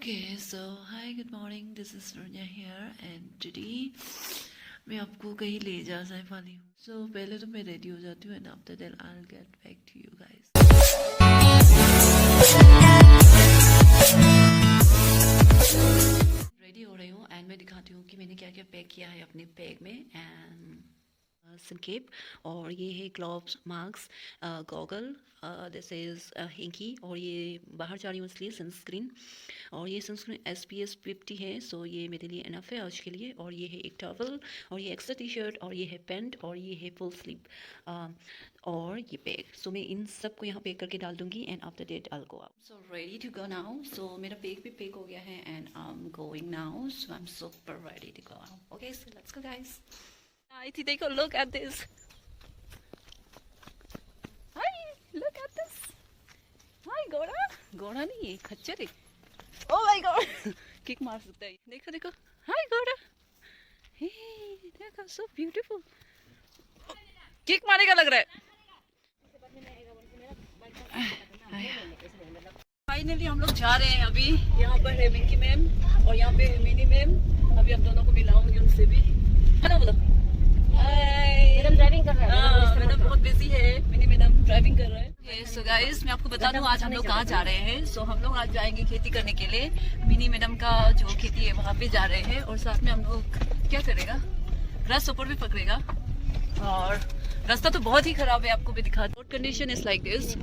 Okay, so hi, good morning. This is Runya here, and today मैं आपको कहीं ले जाने वाली हूँ. So पहले तो मैं रेडी हो जाती हूँ, and after that I'll get back to you guys. Ready हो रही हूँ and मैं दिखाती हूँ कि मैंने क्या क्या पैक किया है अपने बैग में. And संकेप और ये है gloves, mask, goggle, this is हिंकी, और ये बाहर जा रही हूँ इसलिए सनस्क्रीन, और ये सनस्क्रीन SPF 50 है, सो ये मेरे लिए इनफ है आज के लिए. और ये है एक टॉवल, और ये एक्स्ट्रा टी शर्ट, और ये है पैंट, और ये है फुल स्लीव, और ये बैग. सो मैं इन सब को यहाँ पैक करके डाल दूँगी and after date I go out. So ready to go now. So मेरा बैग भी पैक हो गया है and I am going now. So I am super ready to go out. Okay, so let's go guys. Take a look at this. Hi, look at this. Hi, Gora. Gora नहीं है, खच्चर है. Oh my God. Kick मार सकता है. देखो देखो. Hi, Gora. Hey, देखो, so beautiful. किक मारेगा लग रहा है. फाइनली हम लोग जा रहे हैं अभी. यहाँ पर है मिंकी मैम और यहाँ पे है मिनी मैम. अभी हम दोनों को मिलाऊंगी उनसे भी. हेलो बोलो. मैडम ड्राइविंग कर रहा है. मैडम बहुत बिजी है. मिनी मैडम ड्राइविंग कर रहा है. सो गाइस, मैं आपको बता दूं आज हम लोग कहाँ जा रहे हैं. सो हम लोग आज जाएंगे खेती करने के लिए. मिनी मैडम का जो खेती है वहाँ पे जा रहे हैं, और साथ में हम लोग क्या करेगा, ग्रास ऊपर भी पकड़ेगा. और रास्ता तो बहुत ही खराब है, आपको भी दिखा. Road condition is like this.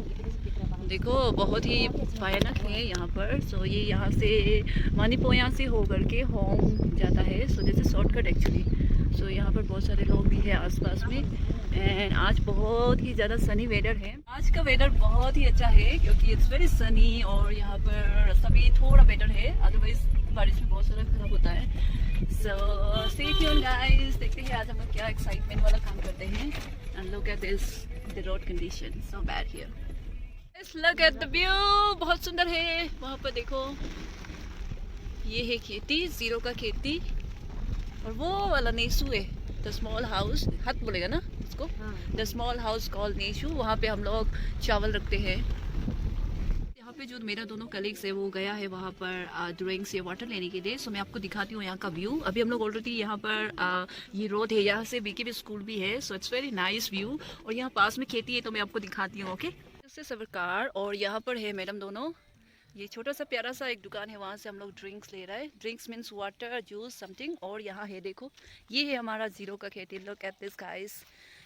देखो, बहुत ही भयानक है यहाँ पर. सो ये यहाँ से मानीपोया से होकर के होम जाता है. So this is shortcut actually. So यहाँ पर बहुत सारे लोग भी हैं आसपास में. एंड आज बहुत ही ज़्यादा सनी वेदर है. आज का वेदर बहुत ही अच्छा है क्योंकि इट्स वेरी सनी, और यहाँ पर रास्ता भी थोड़ा बेटर है. अदरवाइज बारिश में बहुत सारा खराब होता है. So stay tuned guys. देखते हैं आज हम लोग क्या एक्साइटमेंट वाला काम करते हैं. And look at this, the road condition so bad here. Look at the view. बहुत सुंदर है. वहाँ पर देखो, ये है खेती, जीरो का खेती, और वो वाला नेसू है. द स्मॉल हाउस, हाथ बोलेगा ना उसको. द स्मॉल हाउस कॉल नेसू. वहाँ पे हम लोग चावल रखते हैं. यहाँ पे जो मेरा दोनों कलीग्स है वो गया है वहाँ पर ड्रिंक्स या वाटर लेने के लिए. सो मैं आपको दिखाती हूँ यहाँ का व्यू. अभी हम लोग ऑलरेडी यहाँ पर ये रोड है, यहाँ से BKB स्कूल भी है. So it's very nice view, और यहाँ पास में खेती है तो मैं आपको दिखाती हूँ. ओके, इससे सरकार, और यहाँ पर है मैडम दोनों. ये छोटा सा प्यारा सा एक दुकान है, वहाँ से हम लोग ड्रिंक्स ले रहा है. Drinks means water, juice, something. और यहाँ है देखो, ये है हमारा जीरो का खेती. Look at this guys.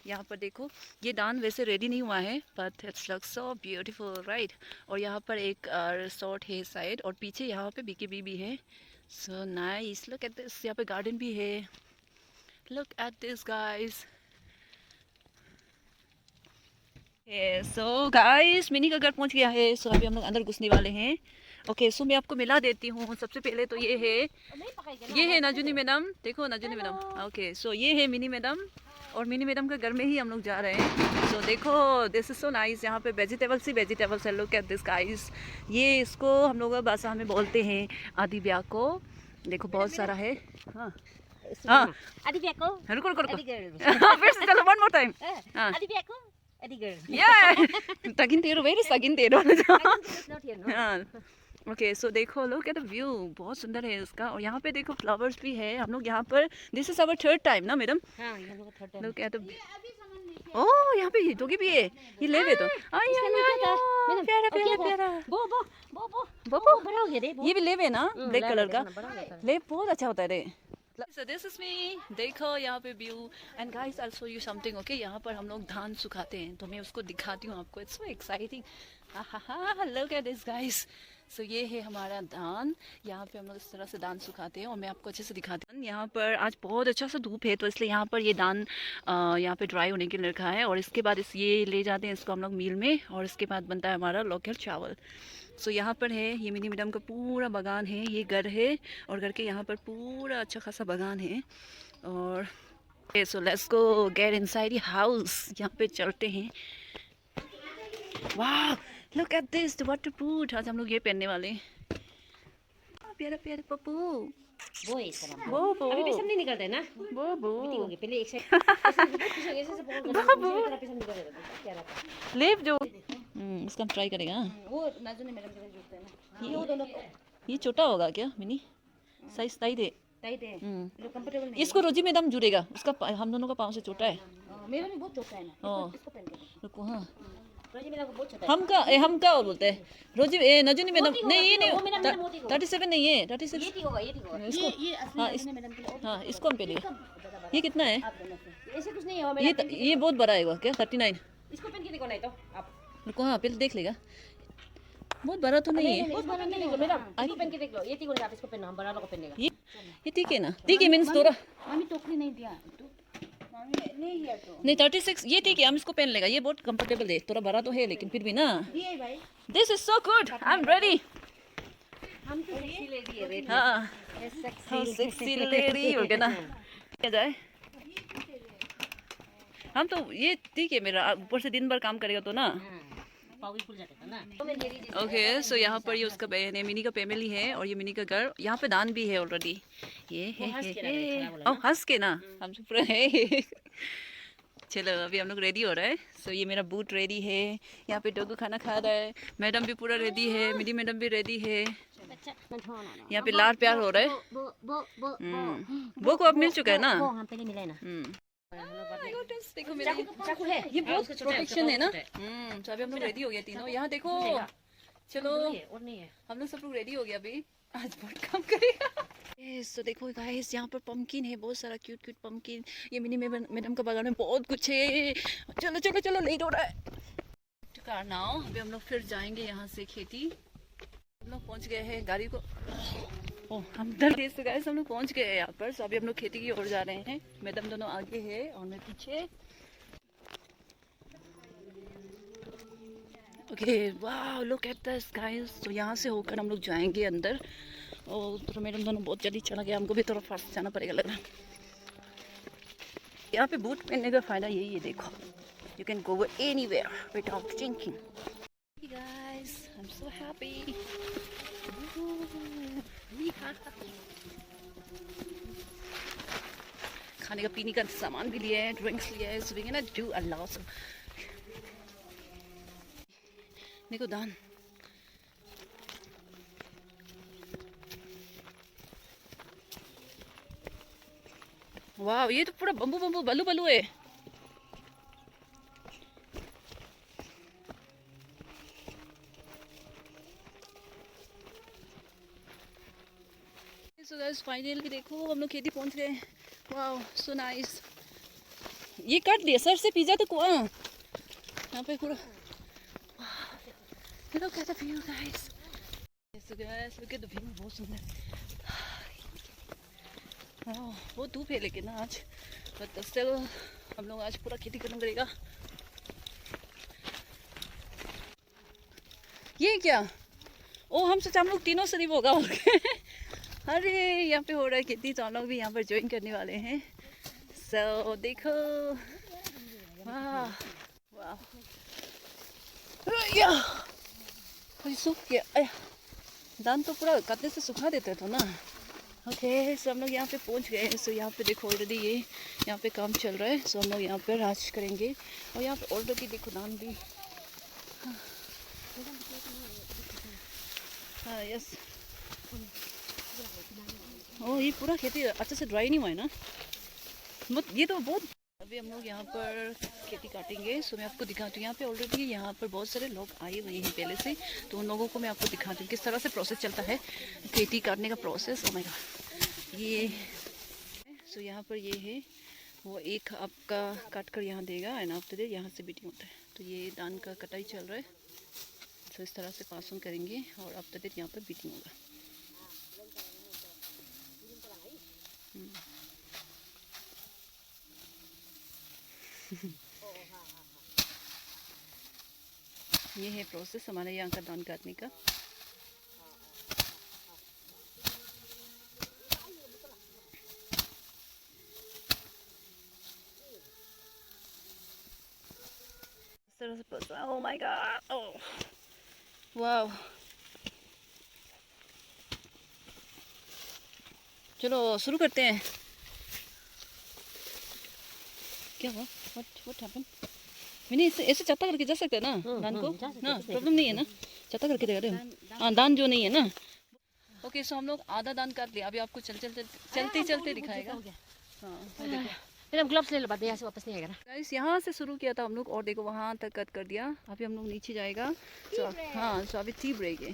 यहाँ पर देखो, ये दान वैसे रेडी नहीं हुआ है, but it's look so beautiful, right. और यहाँ पर एक रिसोर्ट है साइड, और पीछे यहाँ पे BKB भी है. So nice. Look at this. यहाँ पे गार्डन भी है. Look at this guys. So guys, mini का घर पहुंच गया है. सो अभी हम लोग अंदर घुसने वाले हैं. ओके, सो मैं आपको मिला देती हूँ. सबसे पहले तो ये है नाजुनी मैडम. देखो नाजुनी मैडम. ओके, सो ये है मिनी मैडम, और मिनी मैडम के घर में ही हम लोग जा रहे हैं. सो देखो, दिस इज सो नाइस. यहाँ पे वेजिटेबल्स ही वेजिटेबल्स है. Look at this guys. ये इसको हम लोग भाषा में बोलते हैं आदि ब्याह को. देखो बहुत सारा है. हाँ हाँ, आदि ब्याह को. रुको रुको रुको. फिर से चलो, वन मोर टाइम. आदि ब्याह को. Yeah, sagintero, very sagintero. Okay, so देखो, लोग एट द व्यू. बहुत सुंदर है इसका. और यहाँ पे देखो फ्लावर्स भी है. हम लोग यहाँ पर, this is our third time ना मैडम. लोग एट द, ओह यहाँ पे डॉगी भी है. ये ले तो प्यारा प्यारा प्यारा. ये भी ले ना, ब्लैक कलर का ले. बहुत अच्छा होता है रे. So this is me. देखो यहाँ पे view. And guys, I'll show you something. Okay, यहाँ पर हम लोग धान सुखाते हैं, तो मैं उसको दिखाती हूँ आपको. It's so exciting. Look at this guys. So ये है हमारा धान. यहाँ पे हम लोग इस तरह से धान सुखाते हैं, और मैं आपको अच्छे से दिखाती हूँ. यहाँ पर आज बहुत अच्छा सा धूप है, तो इसलिए यहाँ पर ये धान यहाँ पे ड्राई होने के लिए रखा है. और इसके बाद ये ले जाते हैं इसको हम लोग मिल में, और इसके बाद बनता है हमारा लोकल चावल. सो यहाँ पर है, ये मिनी मैडम का पूरा बागान है. ये घर है, और घर के यहाँ पर पूरा अच्छा खासा बागान है. और सो let's go get inside the house. यहाँ पे चलते हैं. वाह, look at this, the water boot. आज हम लोग ये पहनने वाले हैं. प्यारा प्यारा पप्पू. वो अभी भी सब नहीं निकलते ना. मीटिंग होगी पहले एक से लेव जो इसका हम ट्राई करेगा. वो नाजू ने मैडम के जुड़ते हैं ना. ये वो दोनों ये छोटा होगा क्या मिनी साइज टाइट है। टाइट है, लोग कंफर्टेबल नहीं। इसको रोजी मैडम जुड़ेगा, उसका हम दोनों का पाँव से छोटा है। मेरा भी बहुत छोटा है ना, इसको पहन के रुको हाँ रोजी मेरा बहुत छोटा है। हम का और बोलते हैं रोजी नजनी मैडम नहीं ये वो मेरा नहीं मोटी को 37 नहीं है 36 ये ठीक होगा, ये ठीक होगा। इसको ये असली हाँ असली मैडम के लिए हाँ इसको हम पहले ये कितना है आप दोनों से ऐसे कुछ नहीं है मेरा। ये बहुत बड़ा है वो क्या 39 इसको पहन के देखो नहीं तो आप। रुको हाँ पहले देख लेगा बहुत बड़ा तो नहीं है बहुत बड़ा नहीं है मेरा, इसको पहन के देख लो। ये ठीक होगा, आप इसको पहनना, बड़ा लोग पहनेगा। ये ठीक है ना, ठीक है मीन्स थोड़ा मामी टोकरी नहीं दिया तो मामी नहीं है तो नहीं 36 ये ठीक है, हम इसको पहन लेगा, ये बहुत कंफर्टेबल है, थोड़ा बड़ा तो है लेकिन फिर भी ना। ये भाई this is so good, I am ready. हम तो सेक्सी लेडी है रेडी। हाँ सेक्सी लेडी हो गया ना, क्या जाए हम तो ये ठीक है मेरा, ऊपर से दिन भर काम करेगा तो ना। पावरफुल जाता ना। ओके सो यहाँ पर ये उसका बहन है, मिनी का फैमिली है और ये मिनी का घर, यहाँ पे दान भी है ऑलरेडी। ये है हंस के ना हम सब पूरा है। चलो अभी हम लोग रेडी हो रहा है। सो ये मेरा बूट रेडी है, यहाँ पे डोगू खाना खा रहा है, मैडम भी पूरा रेडी है, मिनी मैडम भी रेडी है, यहाँ पे लाड प्यार हो रहा है। वो को अब मिल चुका है ना। पहले मिला है ना। देखो मेरा चाकू है, ये बहुत प्रोटेक्शन है ना। तो अभी हम लोग रेडी हो गए तीनों, यहाँ देखो। चलो और नहीं है, हम लोग सब लोग रेडी हो गया, अभी आज बहुत काम करेगा। तो देखो गाइस यहाँ पर पंपकिन है, बहुत सारा क्यूट क्यूट पंपकिन। ये मिनी मैडम का बगल में बहुत कुछ है। चलो चलो चलो लेट हो रहा है। कार नाउ अभी हम लोग फिर जाएंगे यहाँ से खेती। हम लोग पहुँच गए हैं, गाड़ी को हम गाइस हम लोग पहुँच गए हैं यहाँ पर। सो अभी हम लोग खेती की ओर जा रहे हैं, मैडम दोनों आगे है और मैं पीछे। ओके वाह लुक एट दिस गाइस। तो यहाँ से होकर हम लोग जाएंगे अंदर, और तो मैडम दोनों बहुत जल्दी चला गया, हमको भी थोड़ा फास्ट जाना पड़ेगा लग रहा। यहाँ पे बूट पहनने का फायदा यही है, देखो you can go anywhere without thinking. Guys I am so happy. खाने का पीने का सामान भी लिया है, ड्रिंक्स लिया है, so we can do a lot. देखो दान वाह, ये तो पूरा बम्बू बम्बू बलू बलू है। सो गाइस फाइनली देखो हम लोग खेती पहुंच गए। वाह सो नाइस। ये काट दिया सर से पिज्जा तो कुआ यहाँ पे पूरा। Look at the view guys. So guys look at the view, बहुत सुंदर। बहुत धूप है लेकिन आज, बट स्टिल हम लोग आज पूरा खेती करना पड़ेगा। ये क्या ओ हम सोचा हम लोग तीनों शरीफ होगा। अरे यहाँ पे हो रहा है खेती, तो हम लोग भी यहाँ पर ज्वाइन करने वाले हैं। सो देखो वाह वाह सूख गया, दान तो पूरा काटने से सुखा देते थे ना। ओके सो हम लोग यहाँ पे पहुँच गए। सो यहाँ पे देखो ऑलरेडी ये यहाँ पे काम चल रहा है। सो हम लोग यहाँ पे राज करेंगे, और यहाँ पे ऑलरेडी देखो दान भी। हाँ यस। ओ ये पूरा खेती अच्छे से ड्राई नहीं हुआ है ना, ये तो बहुत। अभी हम लोग यहाँ पर खेती काटेंगे। सो मैं आपको दिखाती हूँ, यहाँ पे ऑलरेडी यहाँ पर बहुत सारे लोग आए हुए हैं पहले से, तो उन लोगों को मैं आपको दिखाती हूँ किस तरह से प्रोसेस चलता है खेती काटने का प्रोसेस। ओ माय गॉड ये सो यहाँ पर ये है वो एक आपका काट कर यहाँ देगा एंड आफ्टर दैट यहाँ से बीटिंग होता है। तो ये धान का कटाई चल रहा है। सो इस तरह से पास ऑन करेंगे और आफ्टर दैट यहाँ पर बीटिंग होगा। ये है प्रोसेस हमारे यहाँ का धान काटने का। Oh my God! Oh, wow! चलो शुरू करते हैं। क्या हुआ? What happened? मैंने ऐसे चत्ता करके जा सकते हैं ना दान को ना, प्रॉब्लम नहीं है ना, चत्ता करके दे रहे हो। हाँ दान जो नहीं है ना। ओके सो हम लोग आधा दान कर लिया, अभी आपको चलते दिखाएगा। हाँ वो देखो फिर हम ग्लव्स ले लो, बाद में यहाँ से वापस नहीं आएगा ना। गाइस यहाँ से शुरू किया था हम लोग और देखो वहाँ तक कट कर दिया। अभी हम लोग नीचे जाएगा। सो हाँ सो अभी टी ब्रेक है।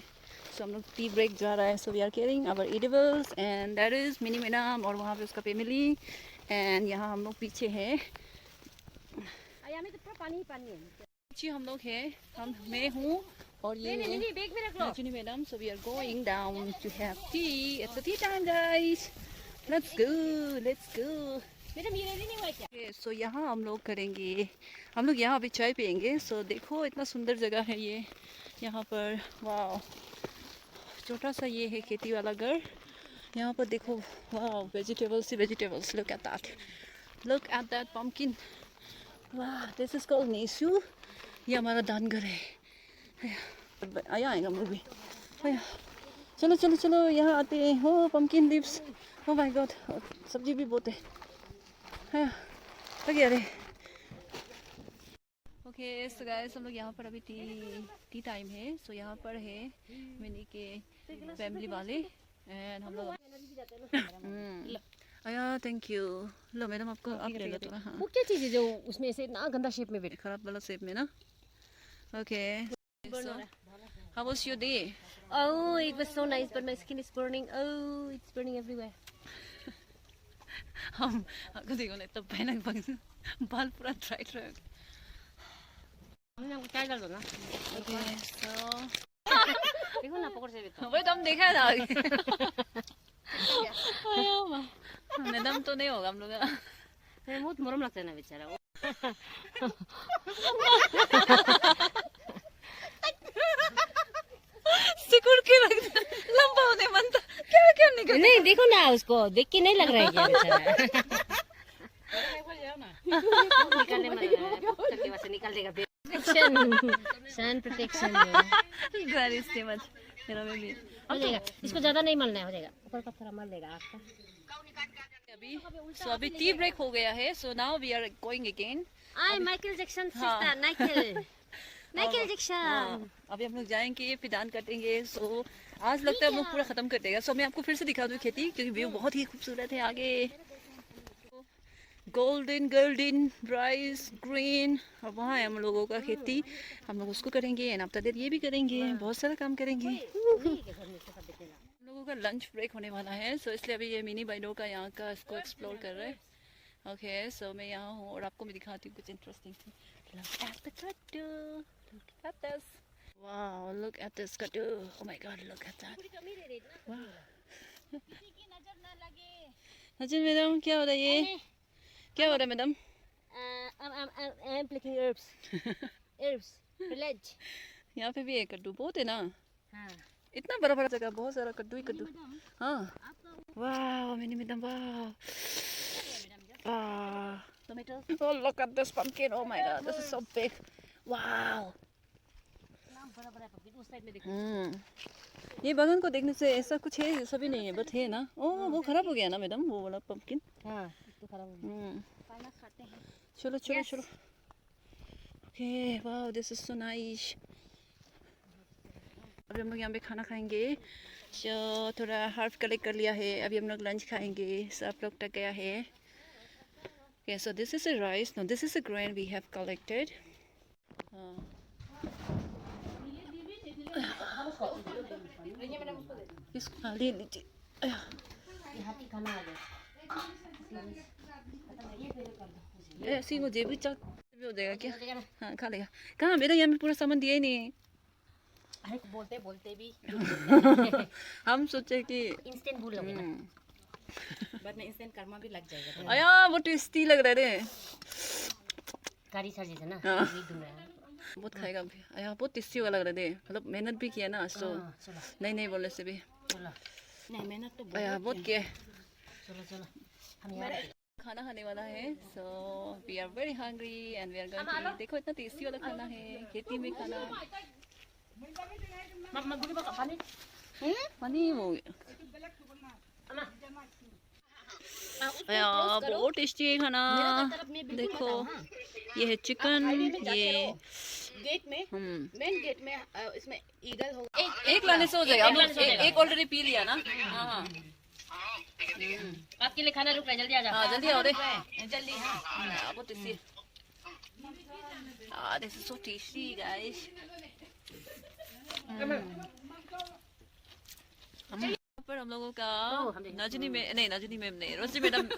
सो हम लोग टी ब्रेक जा रहा है। So we are caring our eatables and that is Mini madam और वहाँ पे उसका फैमिली एंड यहाँ हम लोग पीछे है। पानी है। पीछे हम लोग है, मैं हूँ और ये नहीं बैग में रख लो। Rajini madam, so we are going down to have tea. It's a tea time, guys. Let's go. Madam ये रेडी नहीं हुआ क्या? Okay, so यहाँ हम लोग करेंगे, हम लोग यहाँ अभी चाय पियेंगे। So देखो इतना सुंदर जगह है ये यहाँ पर। वाह, छोटा सा ये है खेती वाला घर। यहाँ पर देखो वाह, vegetables. Look at that pumpkin. वाह, this is called नेसू। ये हमारा दान घर है। आया आएगा हम लोग भी। चलो यहाँ आते हैं। हो pumpkin leaves, oh my God, सब्जी भी बहुत है। अरे ओके सो गाइस, हम लोग यहाँ पर अभी टी टाइम है। सो यहाँ पर है मिनी के फैमिली वाले एंड हम लोग आया। Thank you. लो मैडम आपको आप ले लो थोड़ा। हाँ वो क्या चीज़ है जो उसमें से इतना गंदा शेप में बैठे? खराब वाला शेप में ना। Okay so how was your day? Oh, it was so nice, but my skin is burning. Oh, it's burning everywhere. हम आपको देखो ना, इतना भयानक बाल पूरा ड्राई हो गया। हमने हमको चाय डाल दो ना। ओके सो देखो ना पकड़ से भी तो। वही तो हम देखा था आगे। मैडम तो नहीं होगा हम लोग। बहुत मरम लगता है ना बेचारा। सिकुड़ के लगता, लंबा होने बनता। क्या निकल नहीं देखो ना, उसको देख के नहीं लग रहा है क्या बेचारा। निकालने में निकाल देगा। Sun protection God is too much। मेरा में भी हो जाएगा, इसको ज्यादा नहीं मलना है, हो जाएगा। ऊपर का थोड़ा मल लेगा आपका। अभी टी ब्रेक हो गया है। So now we are going again. I Michael Jackson sister, Michael Jackson. अभी हम लोग जाएंगे, फिर दान कटेंगे। सो आज लगता है हम लोग पूरा खत्म कर देगा। सो मैं आपको फिर से दिखा दूँ खेती, क्योंकि व्यू बहुत ही खूबसूरत है। आगे गोल्डन ब्राइस ग्रीन, और वहाँ है हम लोगों का खेती। हम लोग उसको करेंगे एंड आफ्टर दैट ये भी करेंगे। बहुत सारा काम करेंगे। हम लोगों का लंच ब्रेक होने वाला है। सो इसलिए अभी ये मिनी बाइडो का यहाँ का इसको एक्सप्लोर कर रहे हैं। ओके सो मैं यहाँ हूँ और आपको मैं दिखाती हूँ कुछ इंटरेस्टिंग थी। Look at the kadu. Look at this. Wow, look at this kadu. Oh my God, look at that. Wow. नजर मैडम क्या हो रहा है ये? क्या हो रहा है madam? I'm picking herbs, village. यहाँ पे भी है कद्दू, बहुत है ना। हाँ। इतना बड़ा बड़ा जगह, बहुत सारा कद्दू ही कद्दू। हाँ वाह मिनी मैडम, वाह tomatoes. Oh, look at this pumpkin. Oh my God, this is so big. Wow. ये बगान को देखने से ऐसा कुछ है, ऐसा भी नहीं है, बट है ना। ओह वो खराब हो गया ना मैडम, वो वाला पंपकिन। हाँ तो खराब हो गया। खाते हैं। चलो। ओके वाह, दिस इज सो नाइस। अभी हम लोग यहाँ पे खाना खाएंगे। तो थोड़ा हार्फ कलेक्ट कर लिया है। अभी हम लोग लंच खाएंगे। सब लोग तक गया है। Okay, so this is a rice. No, this is a grain we have collected. इसको ले लीजिए। ऐसी मुझे भी चल भी हो जाएगा क्या? हाँ खा लेगा। कहाँ मेरा यहाँ में पूरा सामान दिया ही नहीं। अरे बोलते भी हम सोचे कि इंस्टेंट भूल लोगे ना, बाद में इंस्टेंट कर्मा भी लग जाएगा। आया वो टेस्टी लग रहा है। कारी सा चीज़ है ना, हाँ। नहीं दूंगा। बहुत खाएगा अभी। आया बहुत टेस्टी वाला लग रहा है। मतलब मेहनत भी किया ना आज तो। नहीं बोलने से भी नहीं मेहनत तो आया बहुत किया। चलो हम यहाँ खाना खाने वाला है। So we are very hungry and we are going to eat. देखो इतना टेस्टी वाला खाना है, खेती में खाना। पानी वो बहुत टेस्टी है खाना। देखो ये है चिकन, ये गेट में, मेन गेट में इसमें ईगल होगा। एक लाने से हो जाएगा। हम लोग एक ऑलरेडी पी लिया ना। हाँ आपके लिए खाना रुक रहा है, जल्दी आ जाओ। हाँ जल्दी आओ रे, जल्दी। हाँ बहुत tasty. This is so tasty guys। पर हम लोगों का नाजनी में नहीं, नाजनी मैम नहीं, रोजी मैडम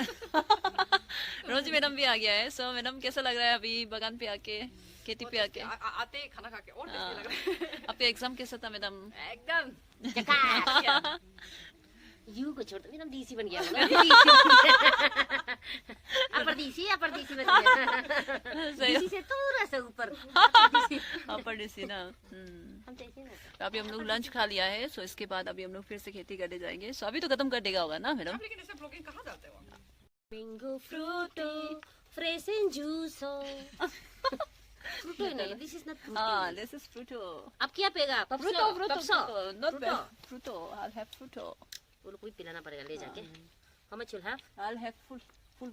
रोजी मैडम भी आ गया है। सो मैडम कैसा लग रहा है अभी बगान पे आके, खेती पे आके? आते खाना खा के और टेस्टी लग रहा है। आपका एग्जाम कैसा था मैडम? एकदम यू को छोड़ दो, मैडम डीसी बन गया। अपर डीसी बन गया। डीसी से थोड़ा सा ऊपर। अपर डीसी ना। हम तो ऐसे ना। तो अभी हम लोग लंच खा लिया है। सो इसके बाद अभी हम लोग फिर से खेती करने जाएंगे। सो अभी तो खत्म कर देगा होगा ना मैडम? लेकिन ऐसे ब्लॉगिंग कहाँ जाते हो? Mango Frooti fresh and juicy. Frooti नहीं, दिस इज नॉट फ्रूटो। हाँ दिस इज फ्रूटो। अब क्या पेगा? फ्रूटो नॉट फ्रूटो। I have फ्रूटो। वो लोग को भी पिलाना पड़ेगा ले जाके। How much you'll have? I'll have full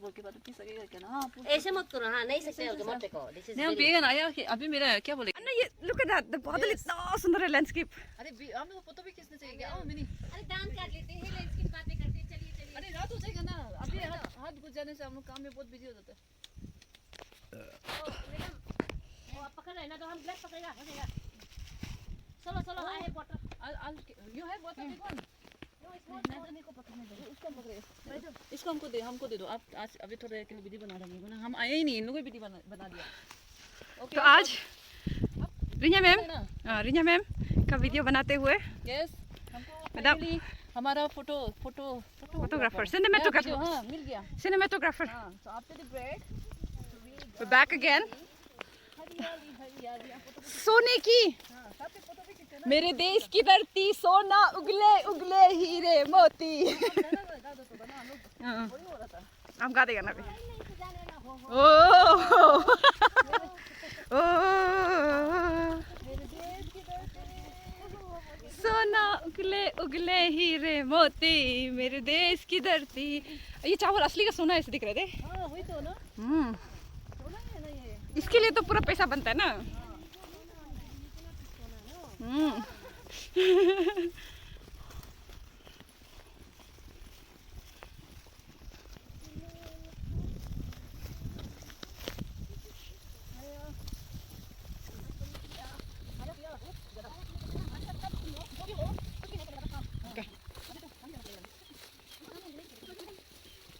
बोल के बाद पी सकेगा क्या ना? हाँ ऐसे मत करो। हाँ नहीं सकते हो तो मत देखो। This is नहीं हम पिएगा ना यार। अभी मेरा क्या बोले? नहीं ये look at that, the बादल इतना सुंदर है, लैंडस्केप। अरे हम लोग फोटो भी खींचना चाहिए क्या? मिनी अरे दान काट लेते हैं, लैंडस्केप बाद में करते हैं। चलिए। अरे रात हो जाएगा ना। अभी हाथ घुस जाने से हम लोग काम में बहुत बिजी हो जाते हैं। मैडम वो आप पकड़ रहे हैं ना, तो हम ग्लास पकड़ेगा, हो जाएगा। चलो I have water. You have water big one? को पकड़ने दो, उसको पकड़े। इसको हमको दे दो। आप आज अभी थोड़ा के लिए वीडियो बना रहे हैं ना, हम आए ही नहीं, इन लोगों ने वीडियो बना दिया। ओके तो आज रिया मैम का वीडियो बनाते हुए यस हमको मैडम हमारा फोटोग्राफर सिनेमेटोग्राफर हाँ मिल गया। सिनेमेटोग्राफर हाँ तो after the break we're back again। हरियाली सोने की मेरे देश की धरती, सोना उगले उगले हीरे मोती। हम गा देगा ना अभी। सोना उगले उगले हीरे मोती, मेरे देश की धरती। ये चावल असली का सोना ऐसे दिख रहे थे। हाँ वही तो ना। इसके लिए तो पूरा पैसा बनता है ना।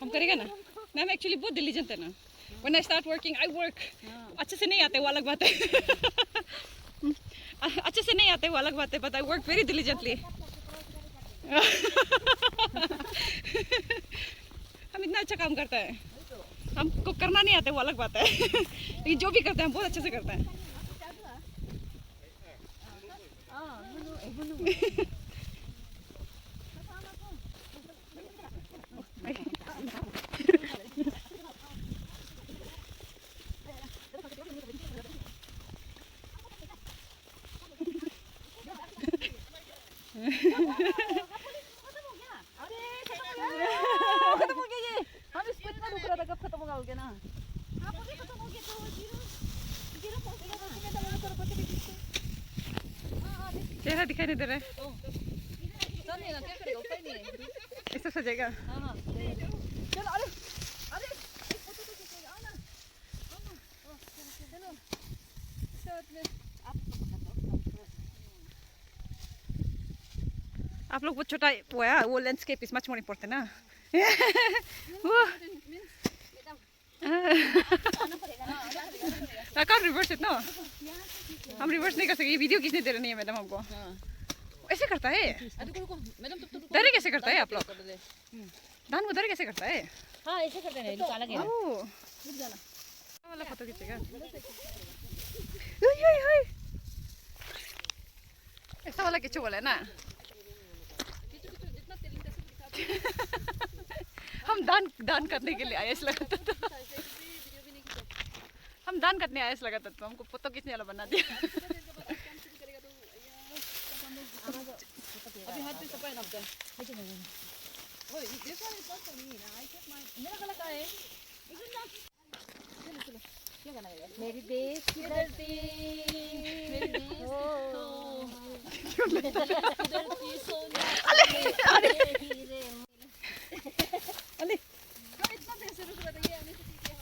हम करेगा ना। मैम एक्चुअली बहुत डिलीजेंट है ना। When I start working, I work। अच्छे से नहीं आते वो अलग बात है। अच्छे से नहीं आते वो अलग बात है, but I work very diligently। हम इतना अच्छा काम करते हैं। हमको करना नहीं आता वो अलग बात है। लेकिन जो भी करते हैं हम बहुत अच्छे से करते हैं। चेहरा दिखाई नहीं दे रहा है। क्या करेगा उपाय नहीं है। ऐसा सजेगा। हाँ चलो अरे अरे फोटो तो खींचेगा ना। चलो आप लोग बहुत छोटा वो है, वो landscape is much more important ना। I can't reverse it, no। हम रिवर्स नहीं कर सकते, ये वीडियो खींचने दे रहे नहीं है मैडम हमको। ऐसे करता है मैडम तब दरे कैसे करता है आप लोग? धान को दरे कैसे करता है? हाँ ऐसे करते हैं, निकाला गया। रुक जाना वाला फोटो खींचेगा। ऐसा वाला खींचो बोला है ना। हम दान करने के लिए आए इस लगा था। हम दान करने आए इस लगा था, तो हमको फोटो खींचने वाला बना दिया। अभी हाथ पे सफाई ना कर। ओए this one is not for me ना, आई केप माय मेरा गला का है। चलो मेरी देश की धरती मेरे देश हो धरती सोना अरे हीरे अरे इतना देर से रुक रहा था ये आने से ठीक है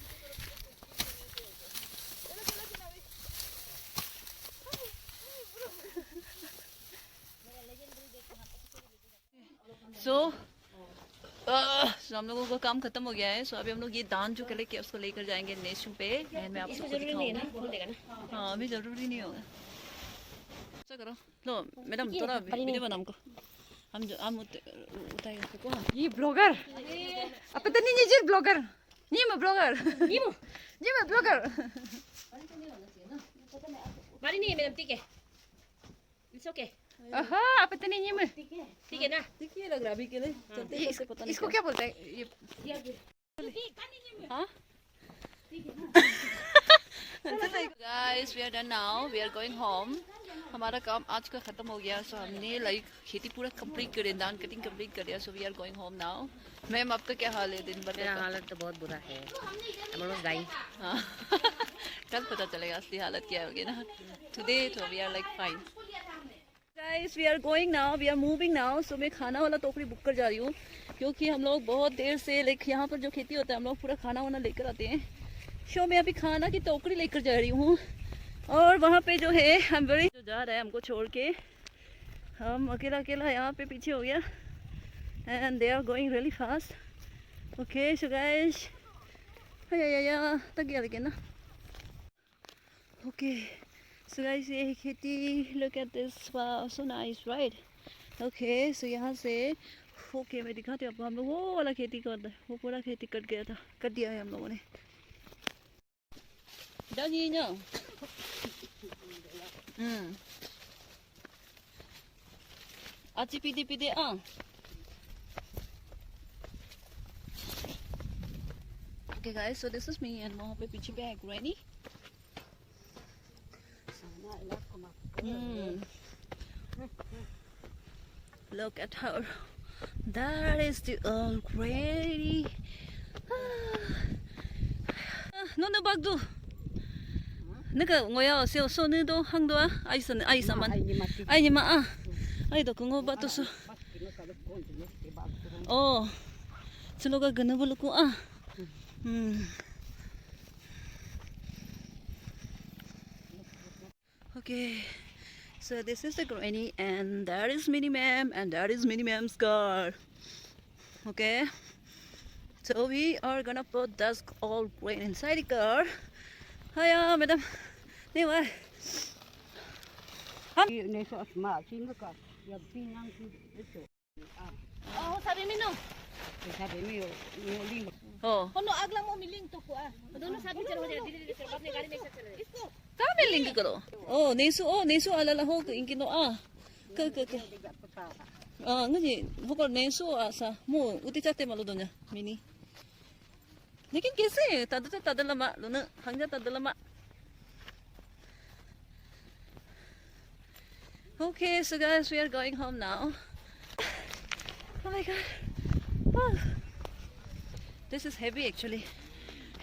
सो हम लोगों का काम खत्म हो गया है। सो अभी हम लोग ये दान जो कलेक्ट किया उसको लेकर जाएंगे नेशू पे एंड मैं आपको जरूरी नहीं है ना, दिखाऊंगी। बोल देगा ना। हाँ अभी जरूरी नहीं होगा। ऐसा करो लो मैडम थोड़ा वीडियो बना हमको हम उठाएंगे उसको। ये blogger apa tadi nyisir blogger Nyimu blogger नीमू Nyimu blogger बारी नहीं है मैडम, ठीक है, it's okay, aha apa tadi Nyimu ठीक है ना। ठीक है लग रहा अभी के लिए चलते हैं कैसे पता नहीं इसको क्या बोलते हैं ये हाँ guys we are done now we are going home. हमारा काम आज का खत्म हो गया। सो हमने लाइक खेती पूरा कंप्लीट कर दिया, धान कटिंग कंप्लीट कर दिया। So we are going home now. Ma'am आपका क्या हाल है दिन भर मेरा का? हालत तो बहुत बुरा है, हम गाई हाँ कल पता चलेगा असली हालत क्या होगी ना। टुडे तो we are like fine. Guys we are going now, we are moving now. So मैं खाना वाला टोकरी बुक कर जा रही हूँ क्योंकि हम लोग बहुत देर से लाइक यहाँ पर जो खेती होता है हम लोग पूरा खाना वाना लेकर आते हैं। सो मैं अभी खाना की टोकरी लेकर जा रही हूँ और वहाँ पे जो है हम बड़ी जो जा रहा है हमको छोड़ के, हम अकेला अकेला यहाँ पे पीछे हो गया and they are going really fast. Okay so guys तक गया लेकिन ना। ओके सो गाइस ये खेती, look at this, wow so nice right. Okay so यहाँ से ओके मैं दिखाती हूँ आपको। हम लोग वो वाला खेती करते हैं, वो पूरा खेती कट गया था, कट दिया है हम लोगों ने। डालिए ना आची पीते पीते okay guys so this is me and वहाँ पे पीछे पे है granny. Look at her. That is the old granny. Nó bạc du. 那个我要小手那都很多啊，爱什么爱什么，爱你们啊，爱的跟我把都是。哦，这那个跟那不路过啊，Okay, so this is the granny and that is Minnie Ma'am and that is Minnie Ma'am's car. Okay, so we are gonna put this all grain inside the car. Hiya, madam. Anyway. Oh, sabi mo no. Oh. Ano aglang mo miling to ko ah. Doon sabi chalo ho dili dili sir apne गाड़ी में से चले इसको Kami link karo. Oh, nesu alala ho inki no Ka. Ngaji hokar nesu sa mo uti chate malo donya mini. लेकिन कैसे तदलमा लोना हंजा तदलमा. Okay, so guys, we are going home now. Oh my god. Oh. This is heavy actually.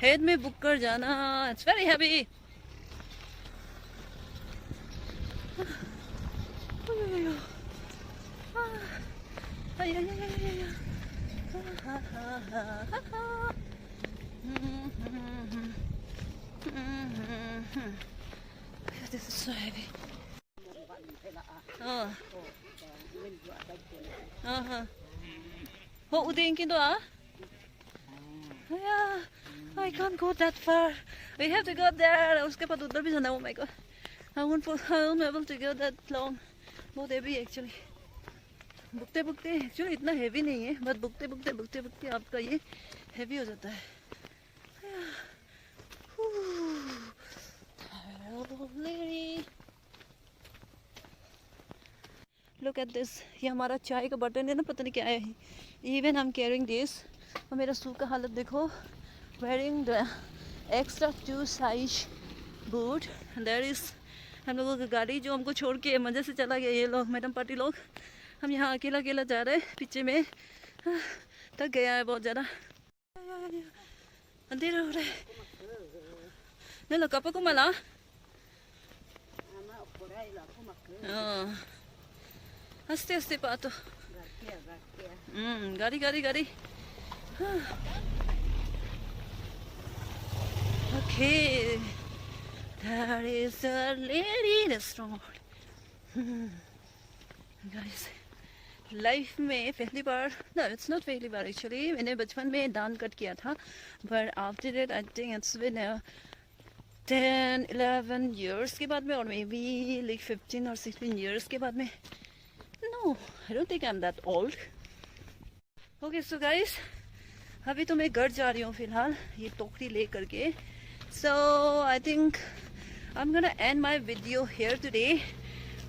Head में book कर जाना. It's very heavy. This is so heavy. What would you think? Yeah, I can't go that far. We have to go there. उसके बाद उधर भी जाना. Oh my god. I won't be able to go that long. बहुत heavy actually. बुकते actually इतना heavy नहीं है, but बुकते आपका ये heavy हो जाता है. Lady. Look at this. ये हमारा चाय का बटन है ना, पता नहीं क्या है. Even I'm carrying this. और मेरा शू का हालत देखो. Wearing the extra 2 size boot. And there is हम लोगों का गाड़ी जो हमको छोड़ के मजे से चला गया. ये लोग मैडम पार्टी लोग. हम यहाँ अकेला जा रहे हैं. पीछे में थक गया है बहुत ज़्यादा. अंधेरा हो रहा है. Nala kapa ko mala. Ama oporai la ko makku. Aste aste pa to. Gakia. Gari. Okay. There is a lady restaurant. Guys, life में पहली बार, no it's not पहली बार actually, मैंने बचपन में दान कट किया था, but after that I think it's been 10-11 years के बाद में, और maybe like 15 or 16 years के बाद में. No, I don't think I'm that old. Okay, so guys, अभी तो मैं घर जा रही हूँ फिलहाल ये टोकरी ले करके. So I think I'm gonna end my video here today.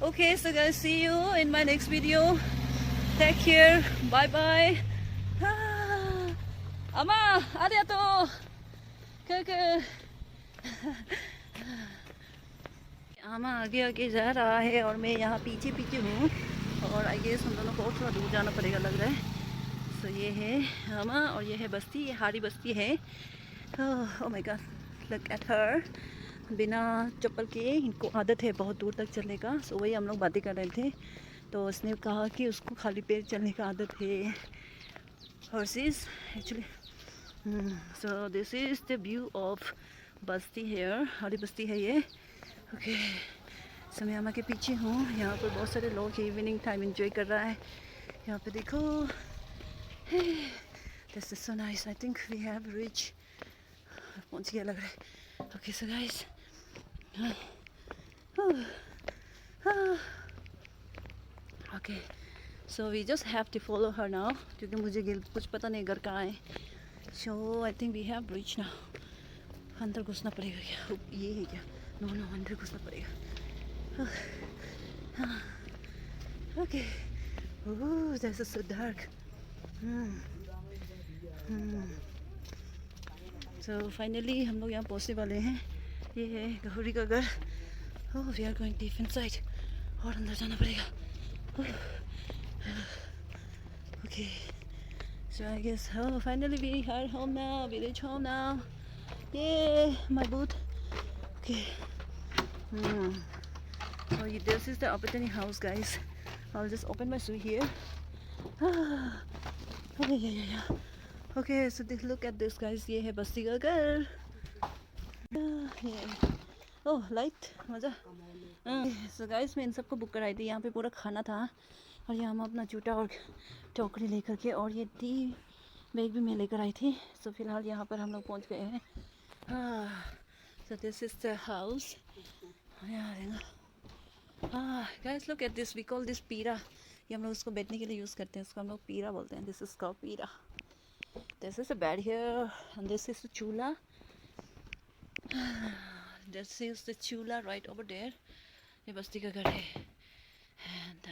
Okay, so guys, see you in my next video. Take care. Bye bye. Ama, arigato. आमा आगे आगे जा रहा है और मैं यहाँ पीछे पीछे हूँ, और आई गेस हम दोनों को थोड़ा दूर जाना पड़ेगा लग रहा है. सो ये है आमा और ये है बस्ती, ये हारी बस्ती है. Oh my God, look at her. बिना चप्पल के इनको आदत है बहुत दूर तक चलने का. सो वही हम लोग बातें कर रहे थे, तो उसने कहा कि उसको खाली पैर चलने का आदत है. Horses actually. So this is the view of Basti hair, हारी बस्ती है ये. ओके, सो मैं अम्मा के पीछे हूँ. यहाँ पर बहुत सारे लोग इवनिंग टाइम एंजॉय कर रहा है. यहाँ पे देखो, this is so nice. I think we have reach, पहुँच गया लग रहा है. Okay so guys, okay so we just have to follow her now, क्योंकि मुझे कुछ पता नहीं घर कहाँ है. So I think we have reach now. अंदर घुसना पड़ेगा क्या? ये है क्या? नो अंदर घुसना पड़ेगा. Okay, oh that's so dark. So finally हम लोग यहाँ पहुँचने वाले हैं. ये है गहूरी का घर. Oh we are going deep inside, और अंदर जाना पड़ेगा. Okay, so I guess finally we are home now, we reach home now. Yay, my boot. Okay. So this is the opportunity house, guys. I'll just open my shoe here. Okay, yeah. Okay, so look at this, guys. ये है बस्ती का घर. Oh, light, मजा. So guys, मैं इन सबको book कराई थी. यहाँ पे पूरा खाना था, और यहाँ हम अपना जूता और टोकरी लेकर के, और ये टी बैग भी मैं लेकर आई थी. So फिलहाल यहाँ पर हम लोग पहुँच गए हैं. So this is the house. Guys, look at this. We call this पीरा. ये हम लोग उसको बैठने के लिए यूज़ करते हैं. इसको हम लोग पीरा बोलते हैं. This is called पीरा. This is a bed here, and this is the chula. This is the chula right over there. ये बस्ती का घर है. And